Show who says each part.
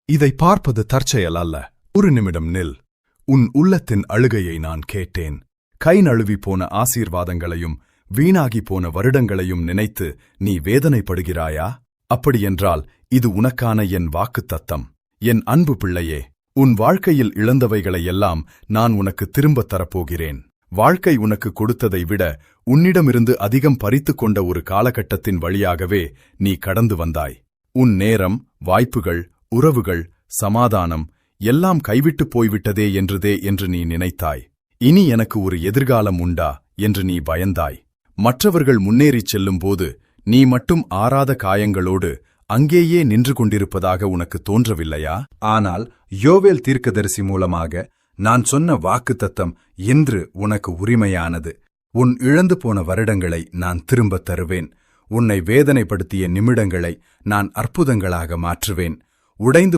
Speaker 1: இதை பார்ப்பது தற்செயல் அல்ல. ஒரு நிமிடம் நில். உன் உள்ளத்தின் அழுகையை நான் கேட்டேன். கை நழுவி போன ஆசீர்வாதங்களையும் வீணாகி போன வருடங்களையும் நினைத்து நீ வேதனைப்படுகிறாயா? அப்படியென்றால் இது உனக்கான என் வாக்குத்தத்தம். என் அன்பு பிள்ளையே, உன் வாழ்க்கையில் இழந்தவைகளையெல்லாம் நான் உனக்கு திரும்பத் தரப்போகிறேன். வாழ்க்கை உனக்கு கொடுத்ததை விட உன்னிடமிருந்து அதிகம் பறித்துக் கொண்ட ஒரு காலகட்டத்தின் வழியாகவே நீ கடந்து வந்தாய். உன் நேரம், வாய்ப்புகள், உறவுகள், சமாதானம் எல்லாம் கைவிட்டுப் போய்விட்டதே என்று நீ நினைத்தாய். இனி எனக்கு ஒரு எதிர்காலம் உண்டா என்று நீ பயந்தாய். மற்றவர்கள் முன்னேறிச் செல்லும்போது நீ மட்டும் ஆறாத காயங்களோடு அங்கேயே நின்று கொண்டிருப்பதாக உனக்கு தோன்றவில்லையா? ஆனால் யோவேல் தீர்க்கதரிசி மூலமாக நான் சொன்ன வாக்குத்தத்தம் இன்று உனக்கு உரிமையானது. உன் இழந்து போன வருடங்களை நான் திரும்பத் தருவேன். உன்னை வேதனைப்படுத்திய நிமிடங்களை நான் அற்புதங்களாக மாற்றுவேன். உடைந்து